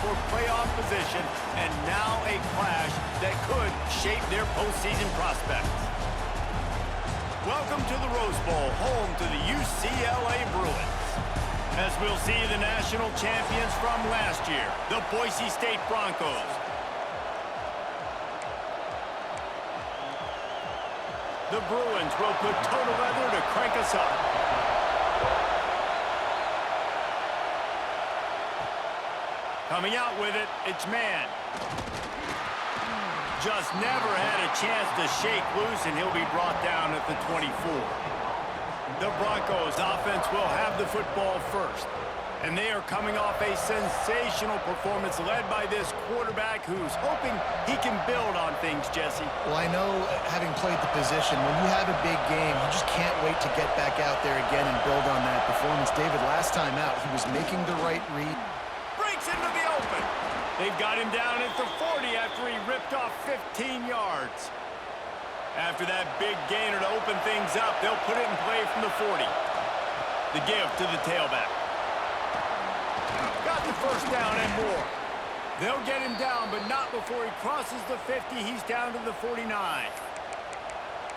for playoff position, and now a clash that could shape their postseason prospects. Welcome to the Rose Bowl, home to the UCLA Bruins. As we'll see the national champions from last year, the Boise State Broncos. The Bruins will put total leather to crank us up. Coming out with it, it's man. Just never had a chance to shake loose, and he'll be brought down at the 24. The Broncos offense will have the football first. And they are coming off a sensational performance led by this quarterback who's hoping he can build on things, Jesse. Well, I know, having played the position, when you have a big game, you just can't wait to get back out there again and build on that performance. David, last time out, he was making the right read. Breaks into the open. They've got him down at the 40 after he ripped off 15 yards. After that big gainer to open things up, they'll put it in play from the 40. The give to the tailback. Got the first down and more. They'll get him down, but not before he crosses the 50. He's down to the 49.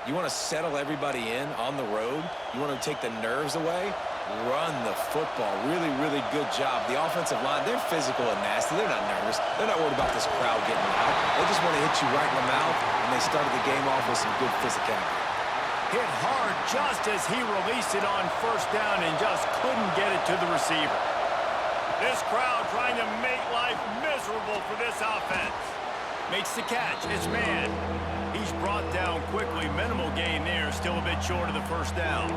You want to settle everybody in on the road? You want to take the nerves away? Run the football. Really, really good job. The offensive line, they're physical and nasty. They're not nervous. They're not worried about this crowd getting loud. They just want to hit you right in the mouth, and they started the game off with some good physicality. Hit hard just as he released it on first down and just couldn't get it to the receiver. This crowd trying to make life miserable for this offense. Makes the catch. It's man. He's brought down quickly. Minimal gain there. Still a bit short of the first down.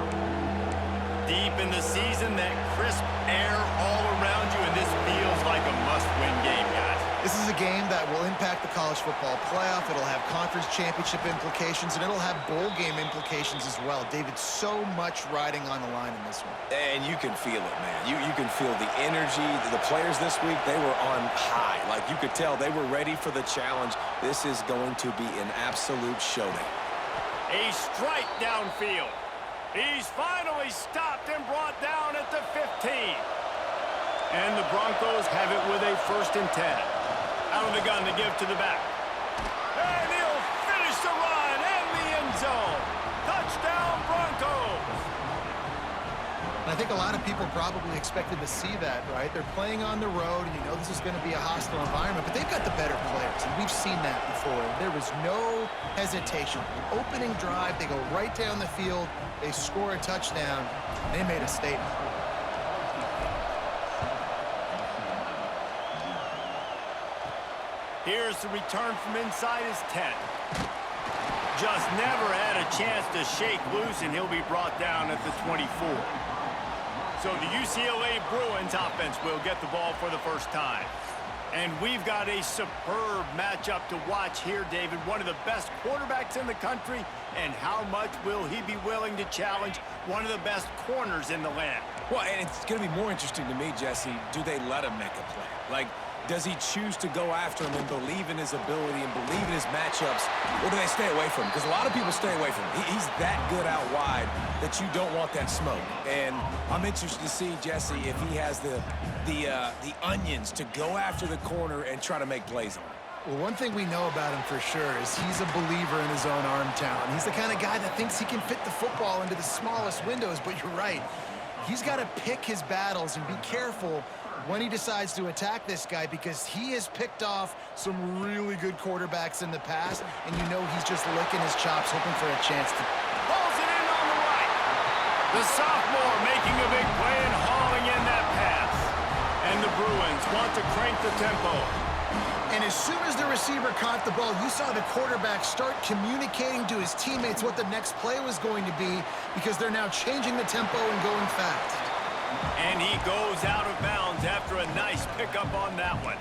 Deep in the season, that crisp air all around you, and this feels like a must-win game, guys. This is a game that will impact the college football playoff. It'll have conference championship implications, and it'll have bowl game implications as well. David, so much riding on the line in this one. And you can feel it, man. You can feel the energy. The players this week, they were on high. Like, you could tell they were ready for the challenge. This is going to be an absolute showdown. A strike downfield. He's finally stopped and brought down at the 15. And the Broncos have it with a 1st and 10. Out of the gun to give to the back. And he'll finish the run in the end zone. Touchdown, Broncos. And I think a lot of people probably expected to see that, right? They're playing on the road, and you know this is going to be a hostile environment, but they've got the better players, and we've seen that before. There was no hesitation. The opening drive, they go right down the field, they score a touchdown, they made a statement. Here's the return from inside his 10. Just never had a chance to shake loose, and he'll be brought down at the 24. So the UCLA Bruins offense will get the ball for the first time. And we've got a superb matchup to watch here, David. One of the best quarterbacks in the country, and how much will he be willing to challenge one of the best corners in the land? Well, and it's going to be more interesting to me, Jesse, do they let him make a play? Like, does he choose to go after him and believe in his ability and believe in his matchups, or do they stay away from him? Because a lot of people stay away from him. He's that good out wide that you don't want that smoke. And I'm interested to see, Jesse, if he has the onions to go after the corner and try to make plays on it. Well, one thing we know about him for sure is he's a believer in his own arm talent. He's the kind of guy that thinks he can fit the football into the smallest windows, but you're right. He's got to pick his battles and be careful when he decides to attack this guy, because he has picked off some really good quarterbacks in the past, and you know he's just licking his chops, hoping for a chance to... Pulls it in on the right. The sophomore making a big play and hauling in that pass. And the Bruins want to crank the tempo. And as soon as the receiver caught the ball, you saw the quarterback start communicating to his teammates what the next play was going to be, because they're now changing the tempo and going fast. And he goes out of bounds after a nice pickup on that one.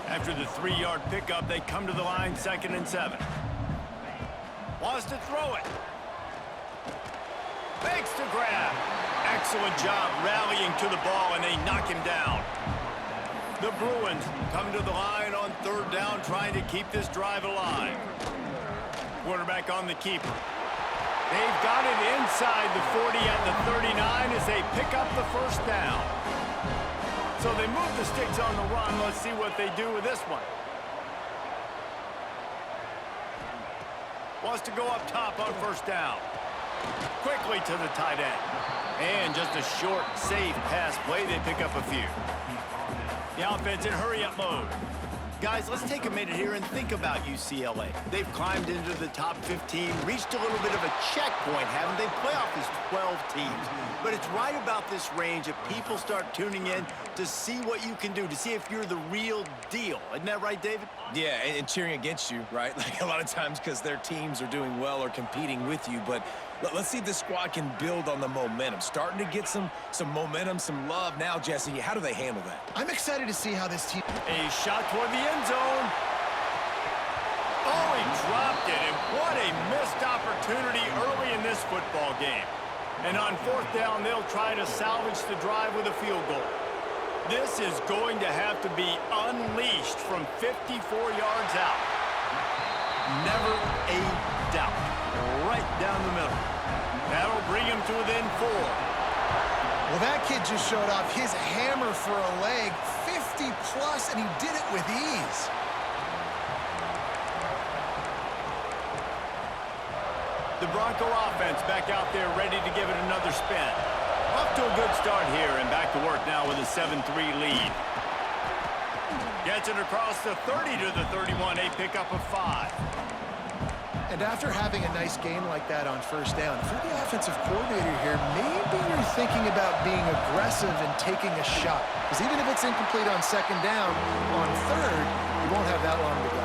After the 3-yard pickup, they come to the line 2nd and 7. Wants to throw it. Makes the grab. Excellent job rallying to the ball, and they knock him down. The Bruins come to the line on 3rd down, trying to keep this drive alive. Quarterback on the keeper. They've got it inside the 40 at the 39 as they pick up the 1st down. So they move the sticks on the run. Let's see what they do with this one. Wants to go up top on first down. Quickly to the tight end. And just a short, safe pass play. They pick up a few. The offense in hurry-up mode. Guys, let's take a minute here and think about UCLA. They've climbed into the top 15, reached a little bit of a checkpoint, haven't they? Playoff is 12 teams. But it's right about this range that people start tuning in to see what you can do, to see if you're the real deal. Isn't that right, David? Yeah, and cheering against you, right? Like a lot of times because their teams are doing well or competing with you. But let's see if this squad can build on the momentum. Starting to get some momentum, some love now, Jesse. How do they handle that? I'm excited to see how this team... A shot toward the end zone. Oh, he dropped it, and what a missed opportunity early in this football game. And on fourth down, they'll try to salvage the drive with a field goal. This is going to have to be unleashed from 54 yards out. Never a doubt. Right down the middle. That'll bring him to within 4. Well, that kid just showed off his hammer for a leg, 50-plus, and he did it with ease. The Bronco offense back out there ready to give it another spin. Off to a good start here and back to work now with a 7-3 lead. Gets it across the 30 to the 31. A pickup of 5. And after having a nice game like that on first down, if you're the offensive coordinator here, maybe you're thinking about being aggressive and taking a shot. Because even if it's incomplete on second down, on third, you won't have that long to go.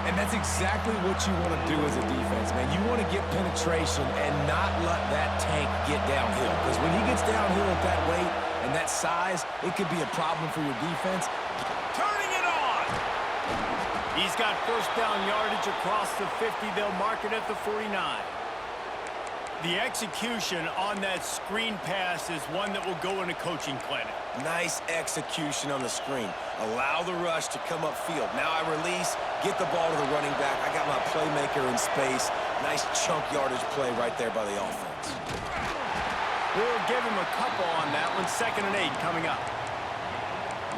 And that's exactly what you want to do as a defense, man. You want to get penetration and not let that tank get downhill. Because when he gets downhill at that weight and that size, it could be a problem for your defense. Turning it on! He's got first down yardage across the 50. They'll mark it at the 49. The execution on that screen pass is one that will go in a coaching clinic. Nice execution on the screen. Allow the rush to come upfield. Now I release, get the ball to the running back. I got my playmaker in space. Nice chunk yardage play right there by the offense. We'll give him a couple on that one. 2nd and 8 coming up.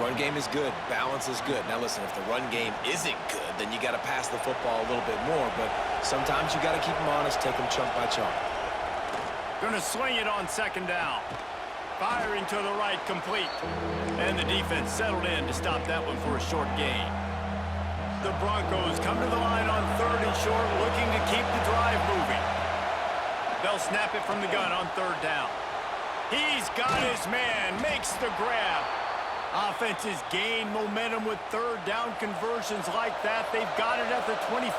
Run game is good. Balance is good. Now listen, if the run game isn't good, then you got to pass the football a little bit more. But sometimes you got to keep them honest, take them chunk by chunk. Going to swing it on 2nd down. Firing to the right, complete. And the defense settled in to stop that one for a short gain. The Broncos come to the line on 3rd and short, looking to keep the drive moving. They'll snap it from the gun on 3rd down. He's got his man, makes the grab. Offenses gain momentum with 3rd down conversions like that. They've got it at the 25.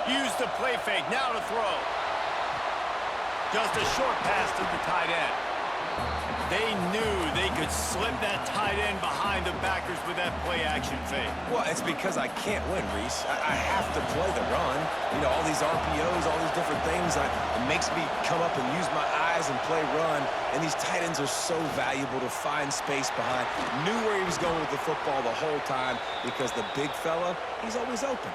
Use the play fake, now to throw. Just a short pass to the tight end. They knew they could slip that tight end behind the backers with that play action fake. Well, it's because I can't win, Reese. I have to play the run. You know, all these RPOs, all these different things, it makes me come up and use my eyes and play run. And these tight ends are so valuable to find space behind. Knew where he was going with the football the whole time because the big fella, he's always open.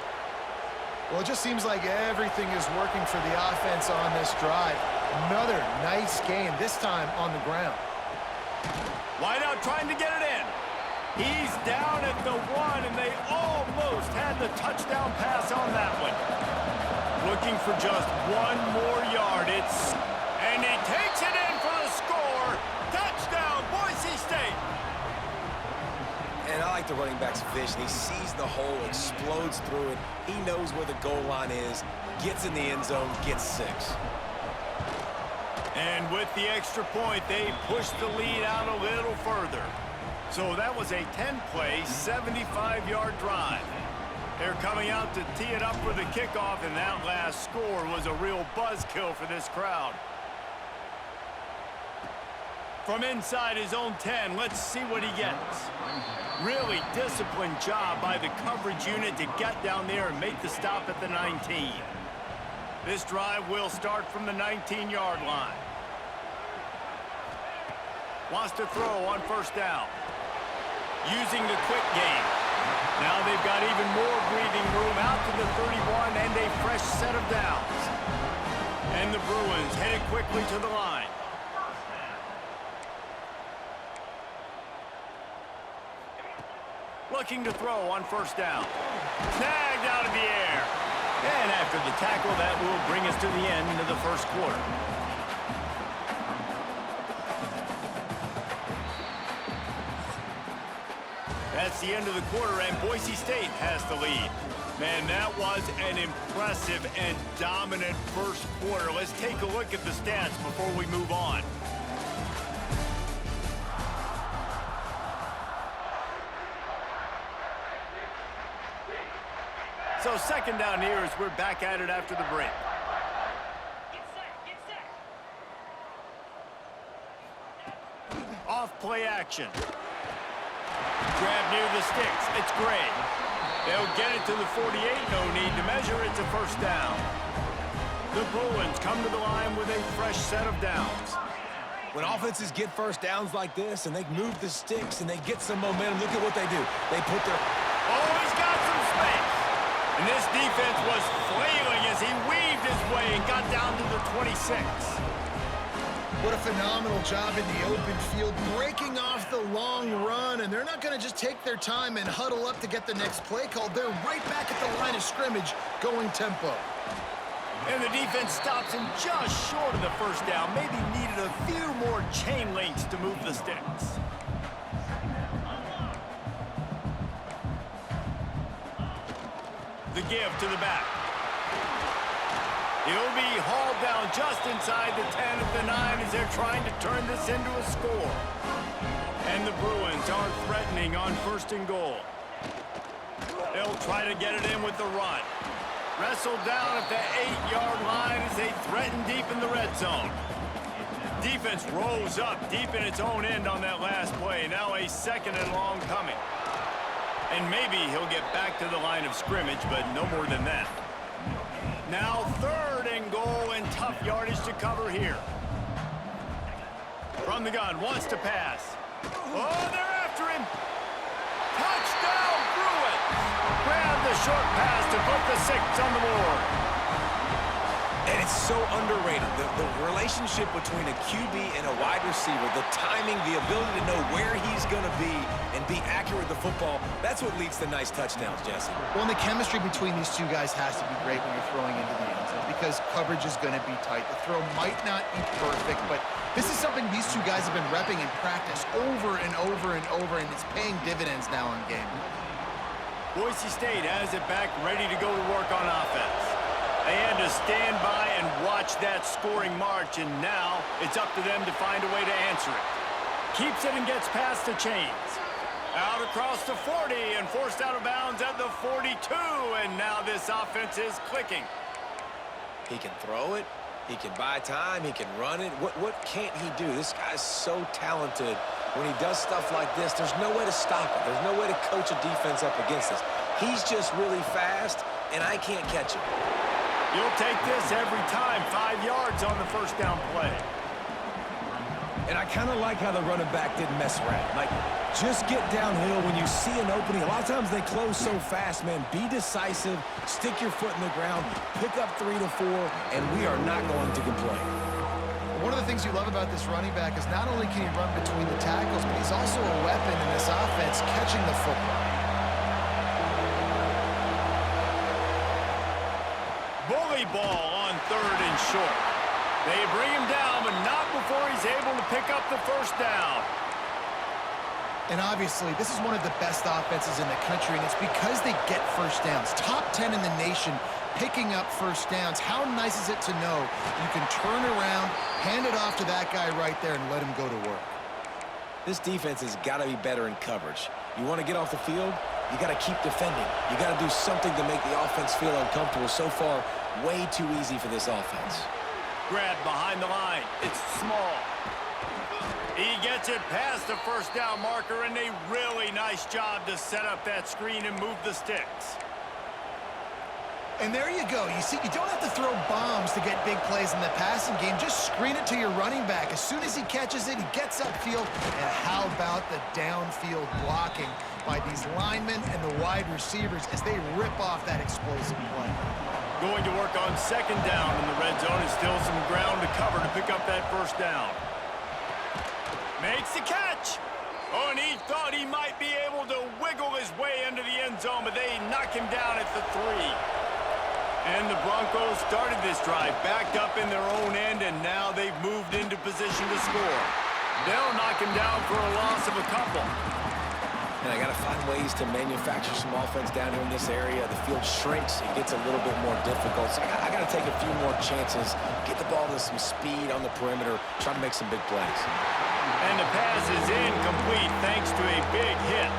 Well, it just seems like everything is working for the offense on this drive. Another nice game, this time on the ground. Wideout trying to get it in. He's down at the 1, and they almost had the touchdown pass on that one. Looking for just 1 more yard. And he takes it in for the score. Touchdown, Boise State. And I like the running back's vision. He sees the hole, explodes through it. He knows where the goal line is, gets in the end zone, gets 6. And with the extra point, they push the lead out a little further. So that was a 10-play, 75-yard drive. They're coming out to tee it up for the kickoff, and that last score was a real buzzkill for this crowd. From inside his own 10, let's see what he gets. Really disciplined job by the coverage unit to get down there and make the stop at the 19. This drive will start from the 19-yard line. Wants to throw on first down. Using the quick game. Now they've got even more breathing room out to the 31 and a fresh set of downs. And the Bruins headed quickly to the line. Looking to throw on first down. Snagged out of the air. And after the tackle, that will bring us to the end of the first quarter. That's the end of the quarter, and Boise State has the lead. Man, that was an impressive and dominant first quarter. Let's take a look at the stats before we move on. So second down here as we're back at it after the break. Off play action. Grab near the sticks. It's Gray. They'll get it to the 48. No need to measure. It's a first down. The Bruins come to the line with a fresh set of downs. When offenses get first downs like this and they move the sticks and they get some momentum, look at what they do. They put their... Oh, he's got some space. And this defense was flailing as he weaved his way and got down to the 26. What a phenomenal job in the open field, breaking off the long run, and they're not going to just take their time and huddle up to get the next play called. They're right back at the line of scrimmage, going tempo. And the defense stops him just short of the first down. Maybe needed a few more chain links to move the sticks. The give to the back. He'll be hauled down just inside the 10 of the 9 as they're trying to turn this into a score. And the Bruins are threatening on first and goal. They'll try to get it in with the run. Wrestled down at the 8-yard line as they threaten deep in the red zone. Defense rose up deep in its own end on that last play. Now a second and long coming. And maybe he'll get back to the line of scrimmage, but no more than that. Now third and goal and tough yardage to cover here. From the gun, wants to pass. Oh, they're after him. Touchdown, Bruins. Grab the short pass to put the 6 on the board. And it's so underrated. The relationship between a QB and a wide receiver, the timing, the ability to know where he's going to be and be accurate with the football, that's what leads to nice touchdowns, Jesse. Well, and the chemistry between these two guys has to be great when you're throwing into the end zone because coverage is going to be tight. The throw might not be perfect, but this is something these two guys have been repping in practice over and over and over, and it's paying dividends now in game. Boise State has it back, ready to go to work on offense. They had to stand by and watch that scoring march, and now it's up to them to find a way to answer it. Keeps it and gets past the chains. Out across the 40 and forced out of bounds at the 42, and now this offense is clicking. He can throw it. He can buy time. He can run it. What can't he do? This guy's so talented. When he does stuff like this, there's no way to stop it. There's no way to coach a defense up against this. He's just really fast, and I can't catch him. You'll take this every time. 5 yards on the first down play. And I kind of like how the running back didn't mess around. Like, just get downhill when you see an opening. A lot of times they close so fast, man. Be decisive, stick your foot in the ground, pick up 3 to 4, and we are not going to complain. One of the things you love about this running back is not only can he run between the tackles, but he's also a weapon in this offense catching the football. Bully ball on third and short. They bring him down, but not before he's able to pick up the first down. And obviously, this is one of the best offenses in the country, and it's because they get first downs. Top 10 in the nation picking up first downs. How nice is it to know you can turn around, hand it off to that guy right there, and let him go to work? This defense has got to be better in coverage. You want to get off the field, you got to keep defending. You got to do something to make the offense feel uncomfortable. So far, way too easy for this offense. Grab behind the line. It's small. He gets it past the first down marker, and a really nice job to set up that screen and move the sticks. And there you go. You see, you don't have to throw bombs to get big plays in the passing game. Just screen it to your running back. As soon as he catches it, he gets upfield. And how about the downfield blocking by these linemen and the wide receivers as they rip off that explosive play? Going to work on second down in the red zone, and still some ground to cover to pick up that first down. Makes the catch. Oh, and he thought he might be able to wiggle his way into the end zone, but they knock him down at the 3. And the Broncos started this drive backed up in their own end, and now they've moved into position to score. They'll knock him down for a loss of a couple. And I got to find ways to manufacture some offense down here in this area. The field shrinks. It gets a little bit more difficult. So I got to take a few more chances, get the ball to some speed on the perimeter, try to make some big plays. And the pass is incomplete thanks to a big hit.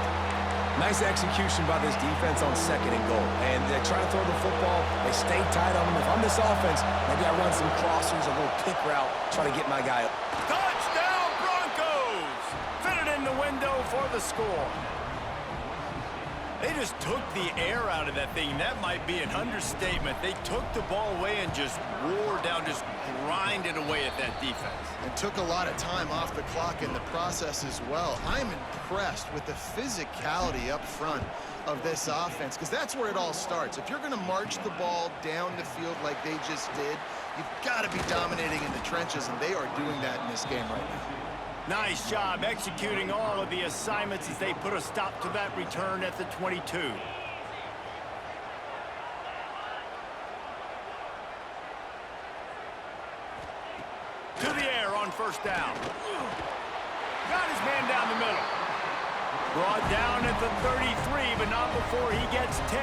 Nice execution by this defense on 2nd and goal. And they try to throw the football. They stay tight on them. If I'm this offense, maybe I run some crossers, a little pick route, try to get my guy up. Touchdown, Broncos! Fit it in the window for the score. They just took the air out of that thing. That might be an understatement. They took the ball away and just wore down, just grinded away at that defense. And took a lot of time off the clock in the process as well. I'm impressed with the physicality up front of this offense, because that's where it all starts. If you're going to march the ball down the field like they just did, you've got to be dominating in the trenches, and they are doing that in this game right now. Nice job executing all of the assignments as they put a stop to that return at the 22. To the air on 1st down. Got his man down the middle. Brought down at the 33, but not before he gets 10.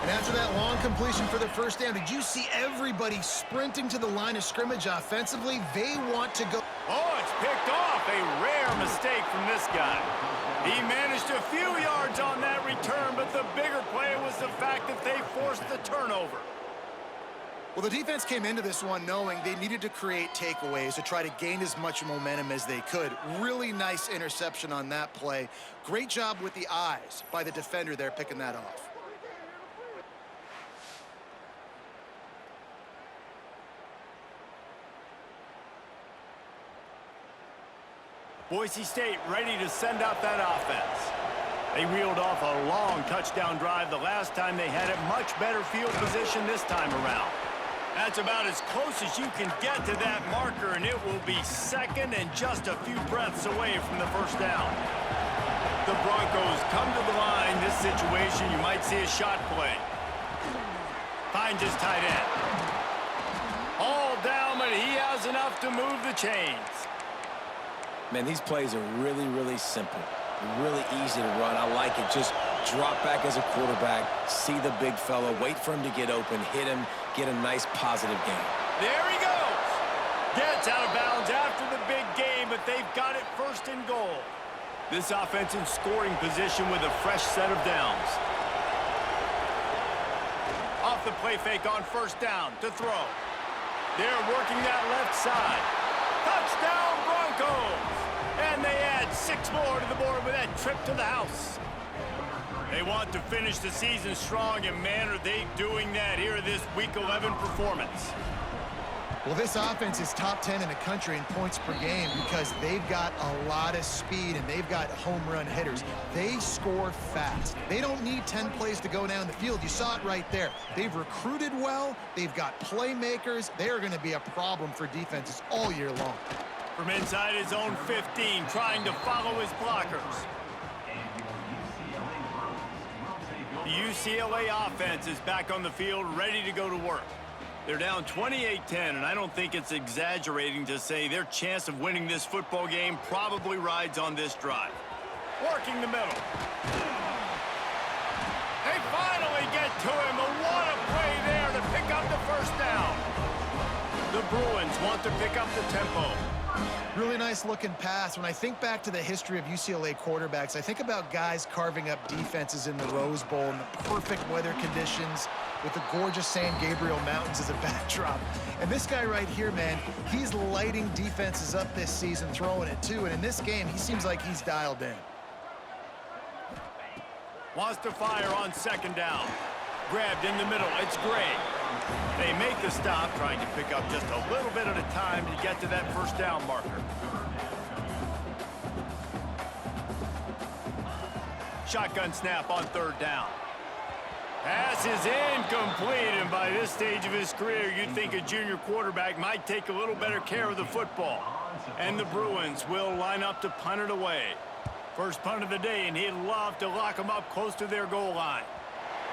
And after that long completion for the 1st down, did you see everybody sprinting to the line of scrimmage offensively? They want to go. Oh, it's picked off. A rare mistake from this guy. He managed a few yards on that return, but the bigger play was the fact that they forced the turnover. Well, the defense came into this one knowing they needed to create takeaways to try to gain as much momentum as they could. Really nice interception on that play. Great job with the eyes by the defender there picking that off. Boise State ready to send out that offense. They reeled off a long touchdown drive the last time they had it. Much better field position this time around. That's about as close as you can get to that marker, and it will be 2nd and just a few breaths away from the 1st down. The Broncos come to the line. This situation, you might see a shot play. Finds his tight end. All down, but he has enough to move the chains. Man, these plays are really, really simple. Really easy to run. I like it. Just drop back as a quarterback, see the big fella, wait for him to get open, hit him, get a nice positive gain. There he goes. Gets out of bounds after the big game, but they've got it 1st and goal. This offense in scoring position with a fresh set of downs. Off the play fake on 1st down to throw. They're working that left side. Touchdown, Broncos! And they add 6 more to the board with that trip to the house. They want to finish the season strong, and man, are they doing that here this Week 11 performance. Well, this offense is top 10 in the country in points per game because they've got a lot of speed and they've got home run hitters. They score fast. They don't need 10 plays to go down the field. You saw it right there. They've recruited well. They've got playmakers. They are going to be a problem for defenses all year long. From inside his own 15, trying to follow his blockers. The UCLA offense is back on the field, ready to go to work. They're down 28-10, and I don't think it's exaggerating to say their chance of winning this football game probably rides on this drive. Working the middle. They finally get to him, and what a play there to pick up the 1st down. The Bruins want to pick up the tempo. Really nice looking pass. When I think back to the history of UCLA quarterbacks, I think about guys carving up defenses in the Rose Bowl in the perfect weather conditions with the gorgeous San Gabriel Mountains as a backdrop. And this guy right here, man, he's lighting defenses up this season, throwing it too. And in this game, he seems like he's dialed in. Wants to fire on 2nd down. Grabbed in the middle. It's Gray. They make the stop, trying to pick up just a little bit at a time to get to that 1st down marker. Shotgun snap on 3rd down. Pass is incomplete, and by this stage of his career, you'd think a junior quarterback might take a little better care of the football. And the Bruins will line up to punt it away. First punt of the day, and he'd love to lock them up close to their goal line.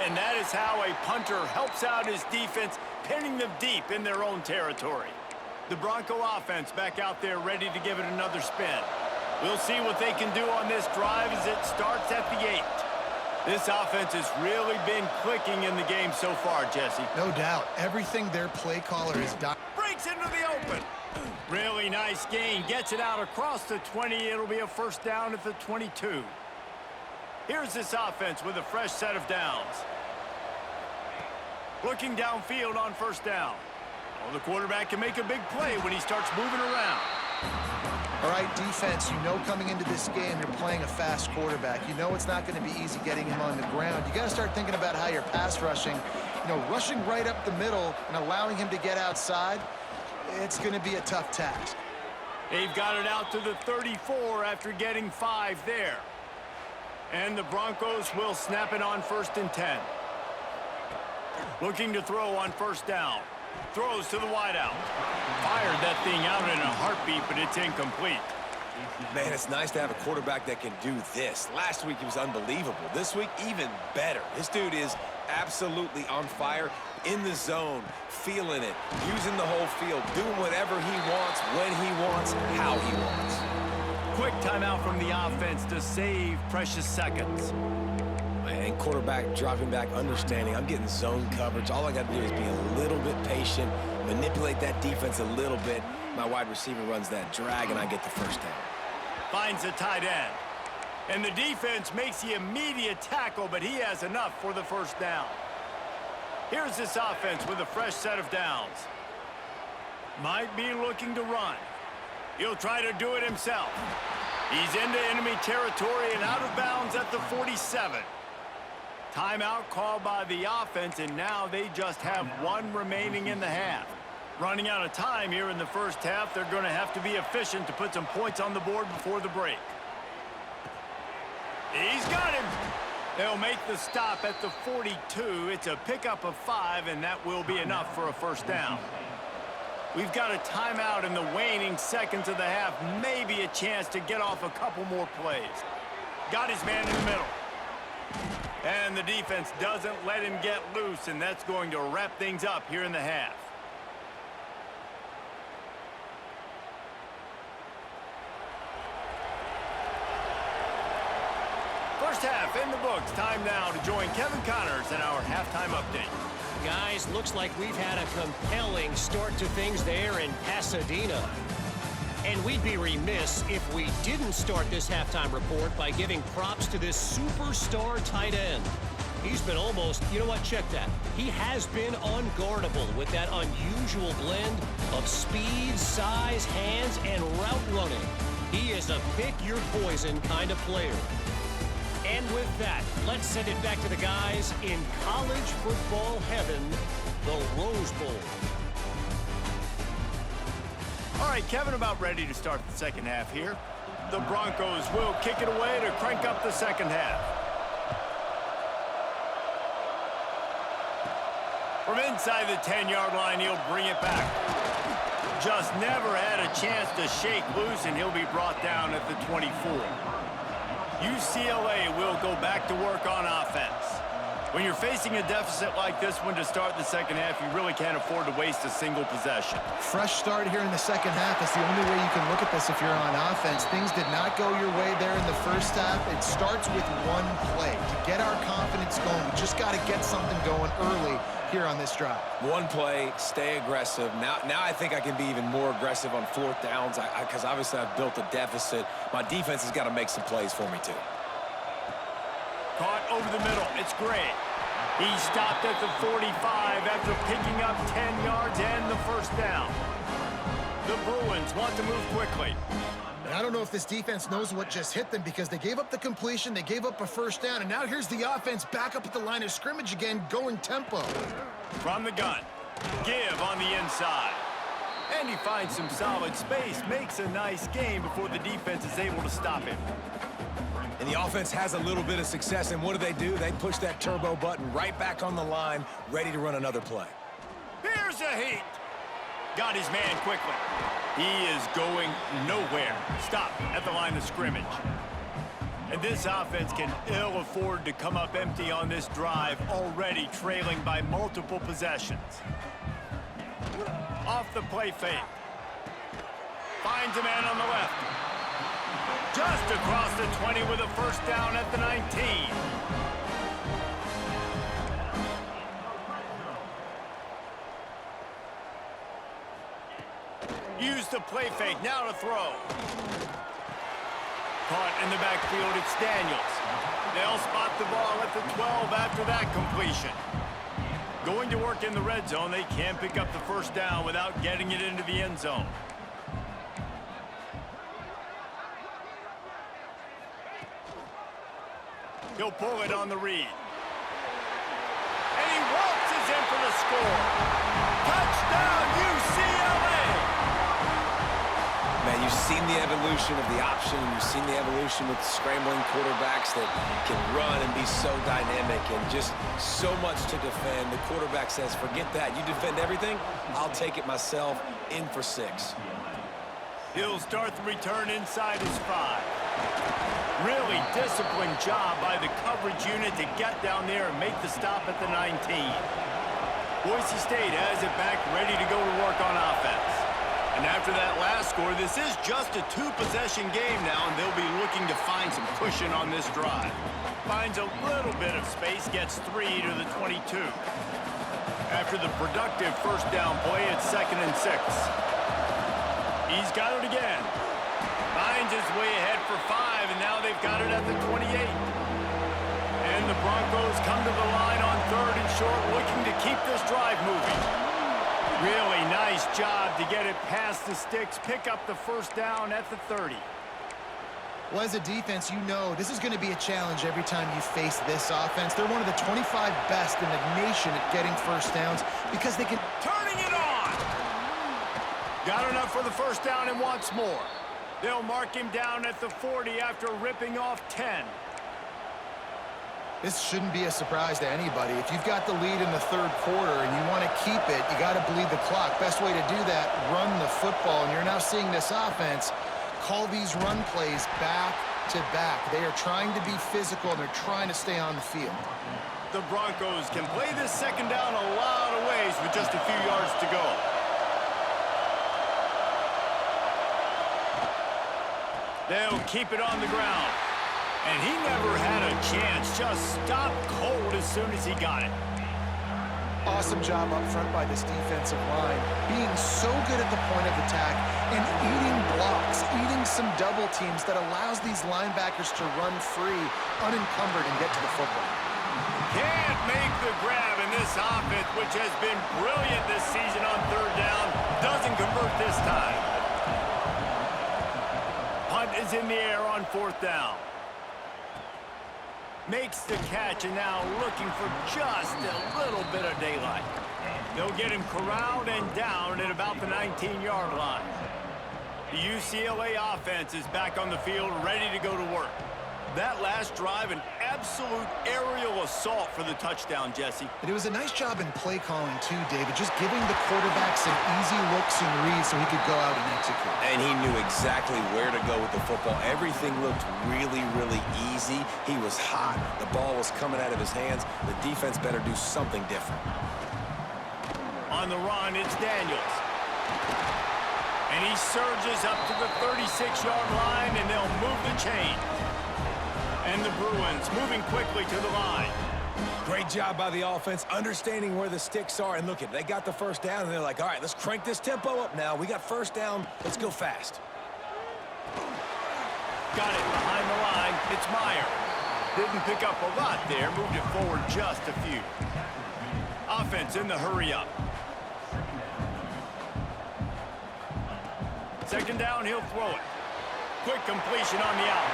And that is how a punter helps out his defense, pinning them deep in their own territory. The Bronco offense back out there ready to give it another spin. We'll see what they can do on this drive as it starts at the 8. This offense has really been clicking in the game so far, Jesse. No doubt. Everything their play caller has done. Breaks into the open. Really nice gain. Gets it out across the 20. It'll be a first down at the 22. Here's this offense with a fresh set of downs. Looking downfield on first down. Well, the quarterback can make a big play when he starts moving around. All right, defense, you know coming into this game you're playing a fast quarterback. You know it's not going to be easy getting him on the ground. You got to start thinking about how you're pass rushing. You know, rushing right up the middle and allowing him to get outside, it's going to be a tough task. They've got it out to the 34 after getting 5 there. And the Broncos will snap it on 1st and 10. Looking to throw on first down. Throws to the wideout. Fired that thing out in a heartbeat, but it's incomplete. Man, it's nice to have a quarterback that can do this. Last week, he was unbelievable. This week, even better. This dude is absolutely on fire, in the zone, feeling it, using the whole field, doing whatever he wants, when he wants, how he wants. Quick timeout from the offense to save precious seconds. And quarterback dropping back, understanding I'm getting zone coverage. All I got to do is be a little bit patient, manipulate that defense a little bit. My wide receiver runs that drag, and I get the first down. Finds a tight end. And the defense makes the immediate tackle, but he has enough for the first down. Here's this offense with a fresh set of downs. Might be looking to run. He'll try to do it himself. He's into enemy territory and out of bounds at the 47. Timeout called by the offense, and now they just have 1 remaining in the half. Running out of time here in the first half, they're going to have to be efficient to put some points on the board before the break. He's got him. They'll make the stop at the 42. It's a pickup of 5, and that will be enough for a first down. We've got a timeout in the waning seconds of the half. Maybe a chance to get off a couple more plays. Got his man in the middle. And the defense doesn't let him get loose, and that's going to wrap things up here in the half. First half in the books. Time now to join Kevin Connors in our halftime update. Guys, looks like we've had a compelling start to things there in Pasadena. And we'd be remiss if we didn't start this halftime report by giving props to this superstar tight end. He's been almost, you know what, check that. He has been unguardable with that unusual blend of speed, size, hands, and route running. He is a pick-your-poison kind of player. And with that, let's send it back to the guys in college football heaven, the Rose Bowl. All right, Kevin, about ready to start the second half here. The Broncos will kick it away to crank up the second half. From inside the 10-yard line, he'll bring it back. Just never had a chance to shake loose, and he'll be brought down at the 24. UCLA will go back to work on offense. When you're facing a deficit like this one to start the second half, you really can't afford to waste a single possession. Fresh start here in the second half is the only way you can look at this if you're on offense. Things did not go your way there in the first half. It starts with one play. To get our confidence going, we just got to get something going early here on this drive. One play, stay aggressive. Now I think I can be even more aggressive on 4th downs because obviously I've built a deficit. My defense has got to make some plays for me too. Caught over the middle. It's Gray. He stopped at the 45 after picking up 10 yards and the first down. The Bruins want to move quickly. I don't know if this defense knows what just hit them because they gave up the completion, they gave up a first down, and now here's the offense back up at the line of scrimmage again, going tempo. From the gun. Give on the inside. And he finds some solid space, makes a nice gain before the defense is able to stop him. And the offense has a little bit of success, and what do? They push that turbo button right back on the line, ready to run another play. Here's a heat. Got his man quickly. He is going nowhere. Stop at the line of scrimmage. And this offense can ill afford to come up empty on this drive, already trailing by multiple possessions. Off the play fake. Finds a man on the left. Just across the 20 with a first down at the 19. Use the play fake, now to throw. Caught in the backfield, it's Daniels. They'll spot the ball at the 12 after that completion. Going to work in the red zone, they can't pick up the first down without getting it into the end zone. He'll pull it on the read. And he waltzes in for the score. Touchdown, UCLA! Man, you've seen the evolution of the option, and you've seen the evolution with scrambling quarterbacks that can run and be so dynamic and just so much to defend. The quarterback says, forget that. You defend everything, I'll take it myself. In for 6. He'll start the return inside his 5. Really disciplined job by the coverage unit to get down there and make the stop at the 19. Boise State has it back, ready to go to work on offense. And after that last score, this is just a 2-possession game now, and they'll be looking to find some cushion on this drive. Finds a little bit of space, gets 3 to the 22. After the productive first down play, it's 2nd and 6. He's got it again. Finds his way ahead for 5, and now they've got it at the 28. And the Broncos come to the line on 3rd and short, looking to keep this drive moving. Really nice job to get it past the sticks, pick up the first down at the 30. Well, as a defense, you know this is going to be a challenge every time you face this offense. They're one of the 25 best in the nation at getting first downs because they can... Turning it on! Got enough for the first down and wants more. They'll mark him down at the 40 after ripping off 10. This shouldn't be a surprise to anybody. If you've got the lead in the 3rd quarter and you want to keep it, you got to bleed the clock. Best way to do that, run the football. And you're now seeing this offense call these run plays back to back. They are trying to be physical, and they're trying to stay on the field. The Broncos can play this 2nd down a lot of ways with just a few yards to go. They'll keep it on the ground. And he never had a chance, just stopped cold as soon as he got it. Awesome job up front by this defensive line, being so good at the point of attack and eating blocks, eating some double teams that allows these linebackers to run free, unencumbered, and get to the football. Can't make the grab, in this offense, which has been brilliant this season on 3rd down, doesn't convert this time. Punt is in the air on 4th down. Makes the catch, and now looking for just a little bit of daylight. They'll get him corralled and down at about the 19-yard line. The UCLA offense is back on the field, ready to go to work. That last drive, an absolute aerial assault for the touchdown, Jesse. And it was a nice job in play calling, too, David, just giving the quarterback some easy looks and reads so he could go out and execute. And he knew exactly where to go with the football. Everything looked really, really easy. He was hot. The ball was coming out of his hands. The defense better do something different. On the run, it's Daniels. And he surges up to the 36-yard line, and they'll move the chain. And the Bruins moving quickly to the line. Great job by the offense, understanding where the sticks are. And look, they got the first down, and they're like, all right, let's crank this tempo up now. We got first down. Let's go fast. Got it behind the line. It's Meyer. Didn't pick up a lot there. Moved it forward just a few. Offense in the hurry up. 2nd down, he'll throw it. Quick completion on the out.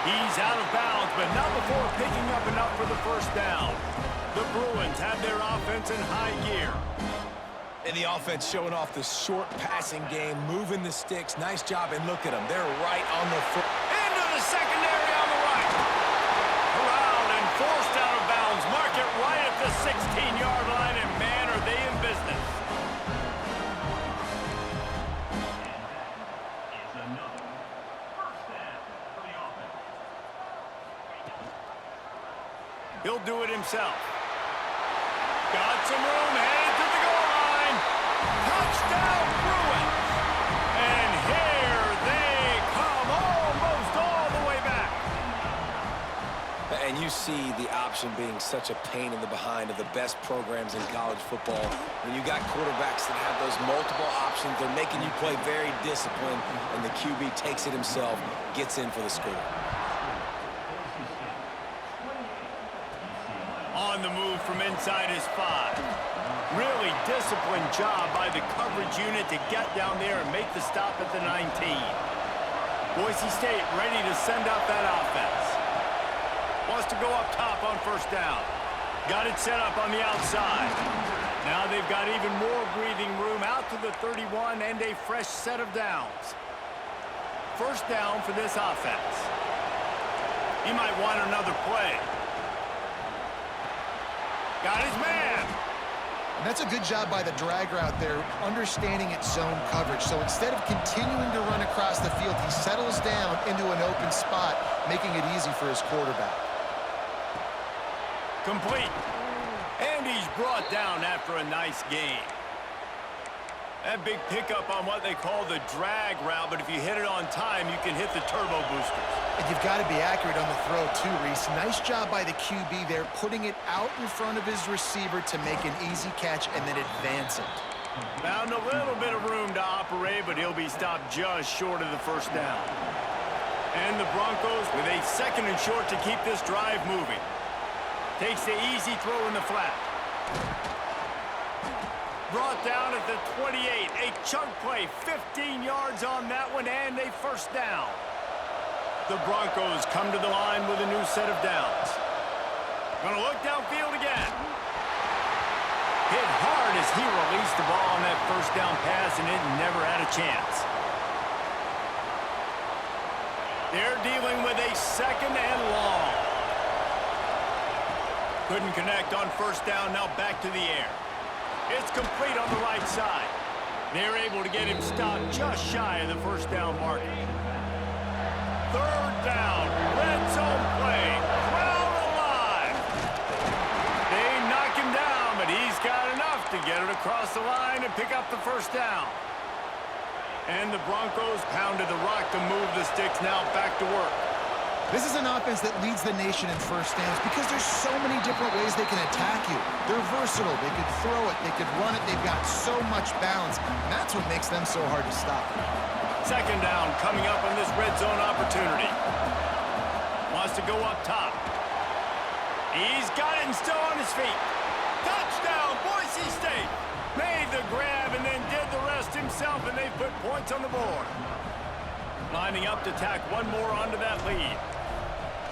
He's out of bounds, but not before picking up enough for the first down. The Bruins have their offense in high gear. And the offense showing off the short passing game, moving the sticks. Nice job, and look at them. They're right on the foot. Into the secondary on the right. Corralled and forced out of bounds. Mark it right at the 16-yard line, and man, are they in business. He'll do it himself. Got some room, headed to the goal line. Touchdown, Bruins. And here they come, almost all the way back. And you see the option being such a pain in the behind of the best programs in college football. When you got quarterbacks that have those multiple options, they're making you play very disciplined, and the QB takes it himself, gets in for the score. On the move from inside his 5. Really disciplined job by the coverage unit to get down there and make the stop at the 19. Boise State ready to send out that offense. Wants to go up top on first down. Got it set up on the outside. Now they've got even more breathing room out to the 31 and a fresh set of downs. First down for this offense. He might want another play. Got his man. And that's a good job by the drag route there, understanding its zone coverage. So instead of continuing to run across the field, he settles down into an open spot, making it easy for his quarterback. Complete. And he's brought down after a nice gain. That big pickup on what they call the drag route, but if you hit it on time, you can hit the turbo boosters. And you've got to be accurate on the throw too, Reese. Nice job by the QB there, putting it out in front of his receiver to make an easy catch and then advance it. Found a little bit of room to operate, but he'll be stopped just short of the first down. And the Broncos with a second and short to keep this drive moving. Takes the easy throw in the flat. Brought down at the 28. A chunk play, 15 yards on that one, and a first down. The Broncos come to the line with a new set of downs. Gonna look downfield again. Hit hard as he released the ball on that first down pass, and it never had a chance. They're dealing with a second and long. Couldn't connect on first down, now back to the air. It's complete on the right side. They're able to get him stopped just shy of the first down marker. Third down, red zone play, crowd alive. They knock him down, but he's got enough to get it across the line and pick up the first down. And the Broncos pounded the rock to move the sticks, now back to work. This is an offense that leads the nation in first downs because there's so many different ways they can attack you. They're versatile. They could throw it. They could run it. They've got so much balance. And that's what makes them so hard to stop. Second down coming up on this red zone opportunity. Wants to go up top. He's got it and still on his feet. Touchdown, Boise State. Made the grab and then did the rest himself, and they put points on the board. Lining up to tack one more onto that lead.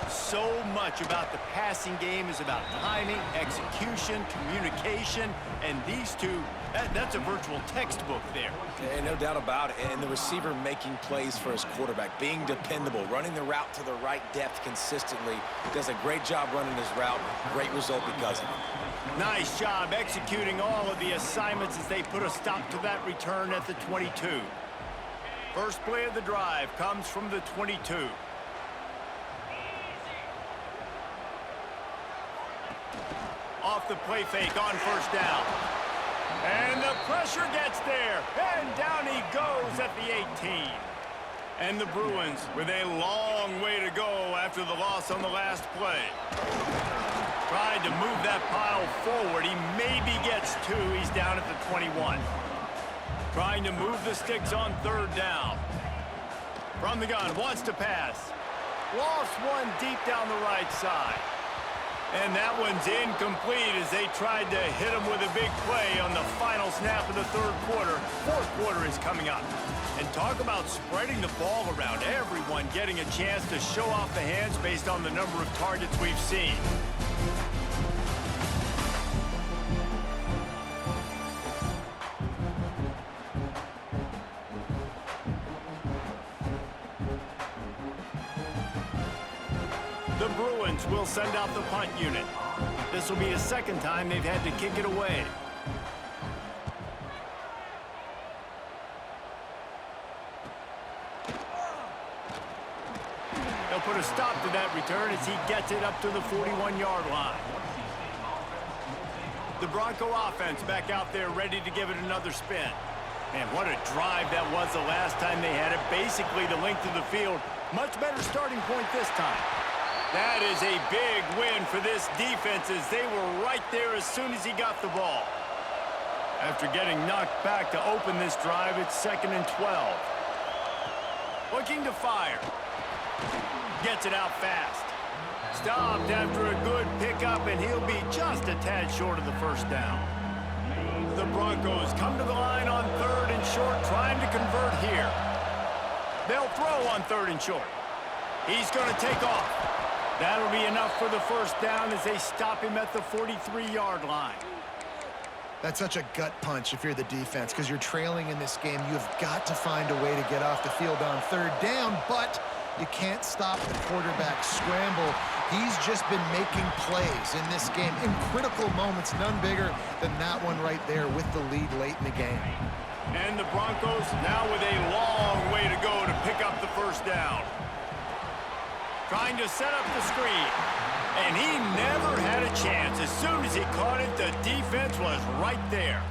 So much about the passing game is about timing, execution, communication, and these two, that's a virtual textbook there. And no doubt about it. And the receiver making plays for his quarterback, being dependable, running the route to the right depth consistently. Does a great job running his route. Great result because of it. Nice job executing all of the assignments as they put a stop to that return at the 22. First play of the drive comes from the 22. Off the play fake on first down. And the pressure gets there. And down he goes at the 18. And the Bruins with a long way to go after the loss on the last play. Tried to move that pile forward. He maybe gets two. He's down at the 21. Trying to move the sticks on third down. From the gun, wants to pass. Lost one deep down the right side. And that one's incomplete as they tried to hit him with a big play on the final snap of the third quarter. Fourth quarter is coming up. And talk about spreading the ball around. Everyone getting a chance to show off the hands based on the number of targets we've seen. The Bruins will send out the punt unit. This will be the second time they've had to kick it away. They'll put a stop to with that return as he gets it up to the 41-yard line. The Bronco offense back out there ready to give it another spin. Man, what a drive that was the last time they had it. Basically the length of the field. Much better starting point this time. That is a big win for this defense as they were right there as soon as he got the ball. After getting knocked back to open this drive, it's 2nd and 12. Looking to fire. Gets it out fast. Stopped after a good pickup, and he'll be just a tad short of the first down. The Broncos come to the line on 3rd and short, trying to convert here. They'll throw on 3rd and short. He's going to take off. That'll be enough for the first down as they stop him at the 43-yard line. That's such a gut punch if you're the defense, because you're trailing in this game. You've got to find a way to get off the field on 3rd down, but you can't stop the quarterback scramble. He's just been making plays in this game in critical moments, none bigger than that one right there with the lead late in the game. And the Broncos now with a long way to go to pick up the first down. Trying to set up the screen. And he never had a chance. As soon as he caught it, the defense was right there.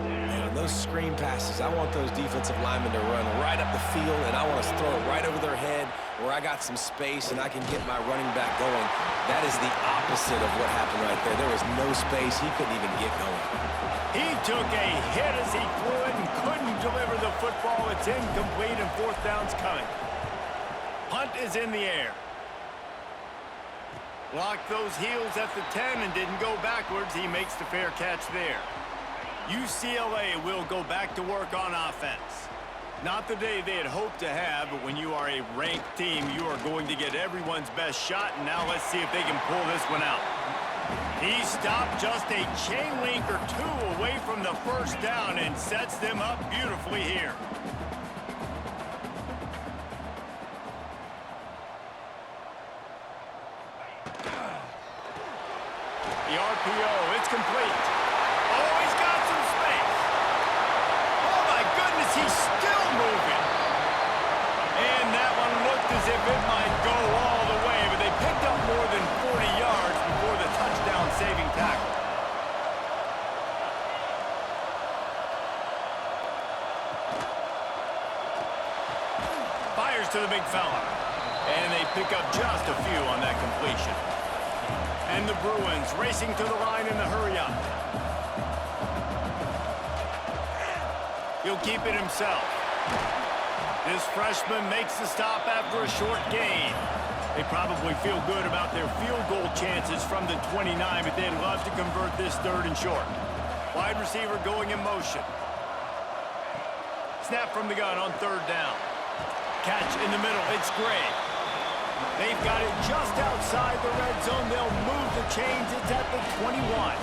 Man, those screen passes, I want those defensive linemen to run right up the field, and I want to throw it right over their head where I got some space and I can get my running back going. That is the opposite of what happened right there. There was no space. He couldn't even get going. He took a hit as he threw it and couldn't deliver the football. It's incomplete and 4th down's coming. Punt is in the air. Blocked those heels at the 10 and didn't go backwards. He makes the fair catch there. UCLA will go back to work on offense. Not the day they had hoped to have, but when you are a ranked team, you are going to get everyone's best shot, and now let's see if they can pull this one out. He stopped just a chain link or two away from the first down and sets them up beautifully here. The RPO, it's complete. Oh, he's got some space. Oh, my goodness, he's still moving. And that one looked as if it might go all the way, but they picked up more than 40 yards before the touchdown-saving tackle. Fires to the big fella. And they pick up just a few on that completion. And the Bruins racing to the line in the hurry-up. He'll keep it himself. This freshman makes the stop after a short gain. They probably feel good about their field goal chances from the 29, but they'd love to convert this 3rd and short. Wide receiver going in motion. Snap from the gun on 3rd down. Catch in the middle. It's Gray. They've got it just outside the red zone. They'll move the chains. It's at the 21.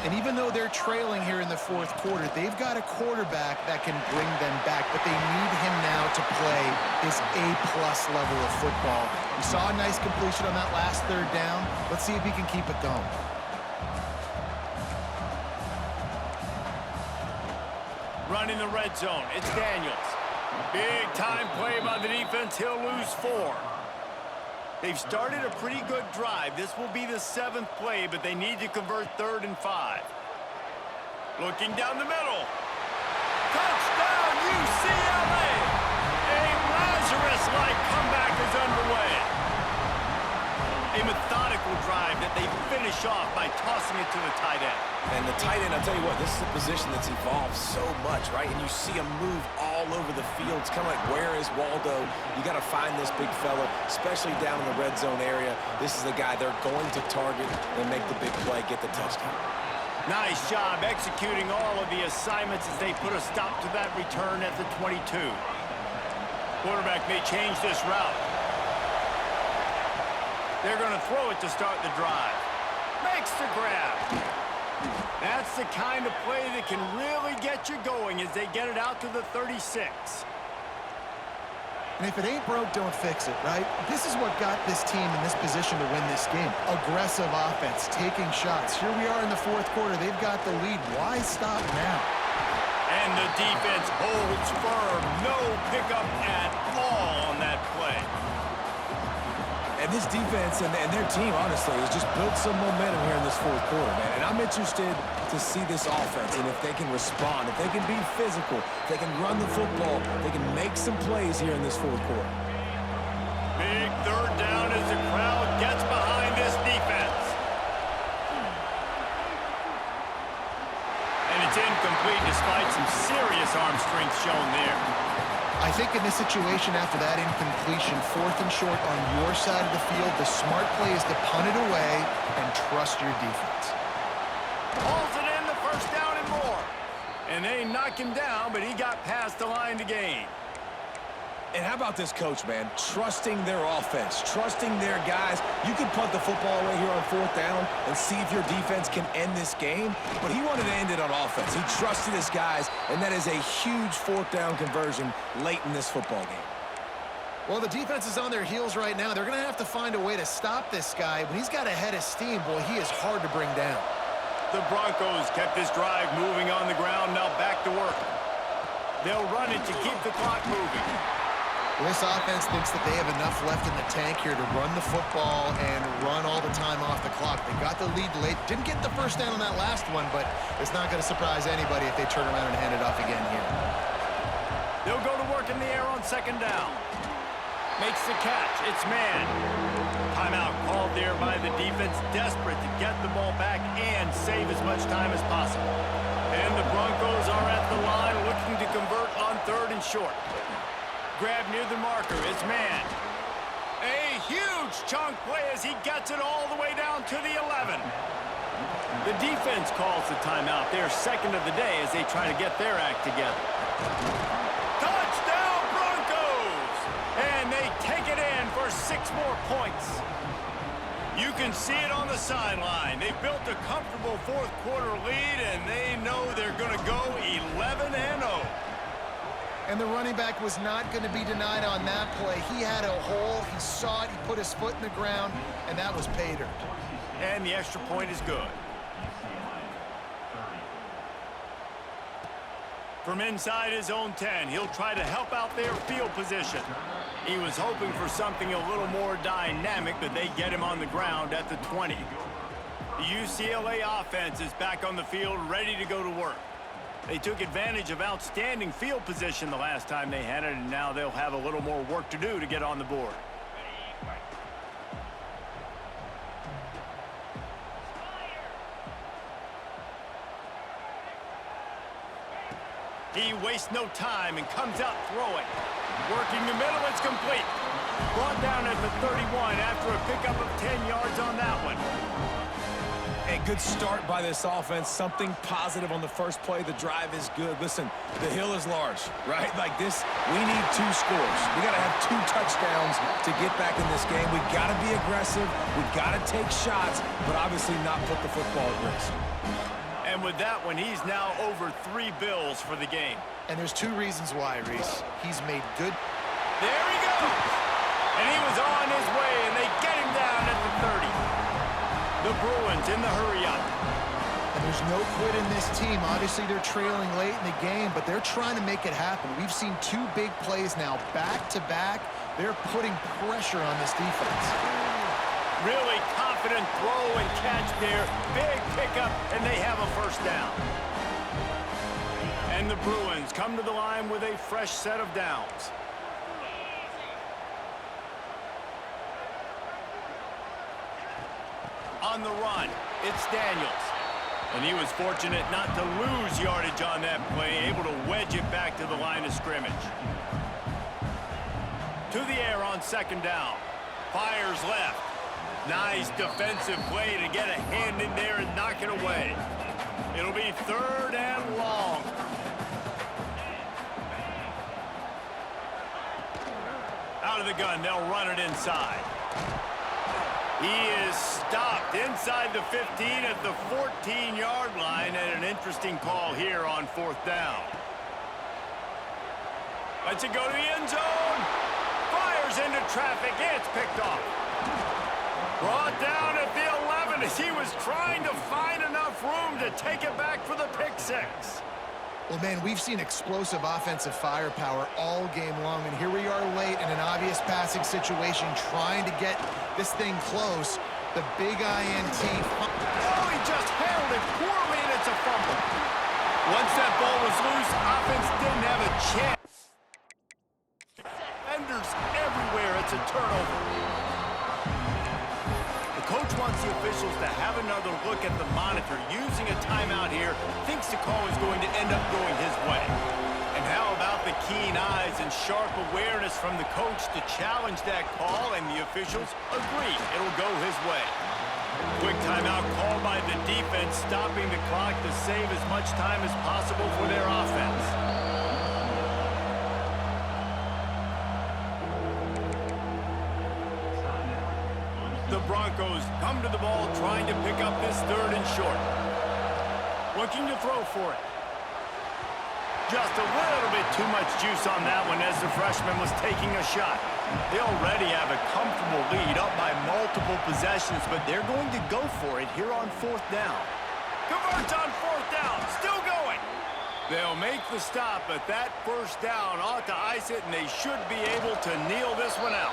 And even though they're trailing here in the 4th quarter, they've got a quarterback that can bring them back, but they need him now to play his A-plus level of football. We saw a nice completion on that last 3rd down. Let's see if he can keep it going. Running the red zone. It's Daniels. Big time play by the defense. He'll lose 4. They've started a pretty good drive. This will be the 7th play, but they need to convert 3rd and 5. Looking down the middle. Touchdown, UCLA! A Lazarus-like comeback is underway. A methodical drive that they finish off by tossing it to the tight end. And the tight end, I'll tell you what, this is a position that's evolved so much, right? And you see him move all over the field. It's kind of like, where is Waldo? You got to find this big fella, especially down in the red zone area. This is the guy they're going to target and make the big play, get the touchdown. Nice job executing all of the assignments as they put a stop to that return at the 22. Quarterback may change this route. They're going to throw it to start the drive. Makes the grab. That's the kind of play that can really get you going as they get it out to the 36. And if it ain't broke, don't fix it, right? This is what got this team in this position to win this game. Aggressive offense, taking shots. Here we are in the 4th quarter. They've got the lead. Why stop now? And the defense holds firm. No pickup at all on that play. And this defense and their team, honestly, has just built some momentum here in this fourth quarter, man. And I'm interested to see this offense and if they can respond, if they can be physical, if they can run the football, they can make some plays here in this fourth quarter. Big third down as the crowd gets behind this defense. And it's incomplete despite some serious arm strength shown there. I think in this situation, after that incompletion, 4th and short on your side of the field, the smart play is to punt it away and trust your defense. Pulls it in, the first down and more. And they knock him down, but he got past the line to gain. And how about this coach, man? Trusting their offense, trusting their guys. You could punt the football away here on 4th down and see if your defense can end this game, but he wanted to end it on offense. He trusted his guys, and that is a huge 4th down conversion late in this football game. Well, the defense is on their heels right now. They're going to have to find a way to stop this guy. When he's got a head of steam, boy, he is hard to bring down. The Broncos kept this drive moving on the ground, now back to work. They'll run it to keep the clock moving. This offense thinks that they have enough left in the tank here to run the football and run all the time off the clock. They got the lead late. Didn't get the first down on that last one, but it's not going to surprise anybody if they turn around and hand it off again here. They'll go to work in the air on 2nd down. Makes the catch. It's man. Timeout called there by the defense, desperate to get the ball back and save as much time as possible. And the Broncos are at the line looking to convert on 3rd and short. Grab near the marker. It's man. A huge chunk play as he gets it all the way down to the 11. The defense calls the timeout. They're 2nd of the day as they try to get their act together. Touchdown Broncos! And they take it in for 6 more points. You can see it on the sideline. They've built a comfortable 4th quarter lead, and they know they're going to go 11-0. And the running back was not going to be denied on that play. He had a hole. He saw it. He put his foot in the ground, and that was pay dirt. And the extra point is good. From inside his own 10, he'll try to help out their field position. He was hoping for something a little more dynamic, but they get him on the ground at the 20. The UCLA offense is back on the field, ready to go to work. They took advantage of outstanding field position the last time they had it, and now they'll have a little more work to do to get on the board. He wastes no time and comes out throwing. Working the middle, it's complete. Brought down at the 31 after a pickup of 10 yards on that one. A good start by this offense. Something positive on the first play. The drive is good. Listen, the hill is large, right? Like this, we need 2 scores. We got to have 2 touchdowns to get back in this game. We got to be aggressive. We got to take shots, but obviously not put the football at risk. And with that one, he's now over 3 bills for the game. And there's 2 reasons why, Reese. He's made good. There he goes. And he was on his way, and they get him down at the 30. The Bruins in the hurry-up. And there's no quit in this team. Obviously, they're trailing late in the game, but they're trying to make it happen. We've seen 2 big plays now, back-to-back. They're putting pressure on this defense. Really confident throw and catch there. Big pickup, and they have a first down. And the Bruins come to the line with a fresh set of downs. On the run, it's Daniels. And he was fortunate not to lose yardage on that play, able to wedge it back to the line of scrimmage. To the air on 2nd down. Fires left. Nice defensive play to get a hand in there and knock it away. It'll be 3rd and long. Out of the gun, they'll run it inside. He is stopped inside the 15 at the 14-yard line, and an interesting call here on 4th down. Lets it go to the end zone. Fires into traffic. It's picked off. Brought down at the 11 as he was trying to find enough room to take it back for the pick 6. Well, man, we've seen explosive offensive firepower all game long, and here we are late in an obvious passing situation trying to get this thing close. The big INT. Oh, he just handled it poorly, and it's a fumble. Once that ball was loose, offense didn't have a chance. Defenders everywhere. It's a turnover. The coach wants the officials to have another look at the monitor. Using a timeout here, thinks the call is going to end up going his way. And how about the keen eyes and sharp awareness from the coach to challenge that call, and the officials agree it'll go his way. Quick timeout called by the defense, stopping the clock to save as much time as possible for their offense. The Broncos come to the ball, trying to pick up this 3rd and short. Looking to throw for it. Just a little bit too much juice on that one as the freshman was taking a shot. They already have a comfortable lead, up by multiple possessions, but they're going to go for it here on 4th down. Converts on 4th down, still going. They'll make the stop, but that 1st down ought to ice it, and they should be able to kneel this one out.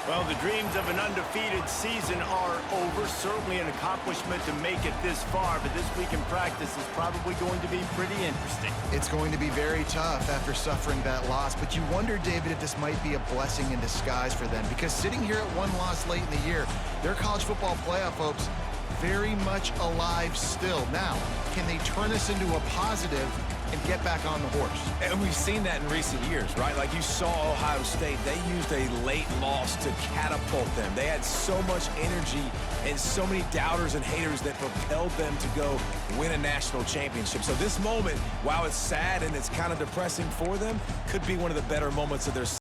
Well, the dreams of an undefeated season are over. Certainly an accomplishment to make it this far, but this week in practice is probably going to be pretty interesting. It's going to be very tough after suffering that loss, but you wonder, David, if this might be a blessing in disguise for them, because sitting here at 1 loss late in the year, their college football playoff hopes very much alive still. Now, can they turn this into a positive and get back on the horse? And we've seen that in recent years, right? Like you saw Ohio State, they used a late loss to catapult them. They had so much energy and so many doubters and haters that propelled them to go win a national championship. So this moment, while it's sad and it's kind of depressing for them, could be one of the better moments of their season.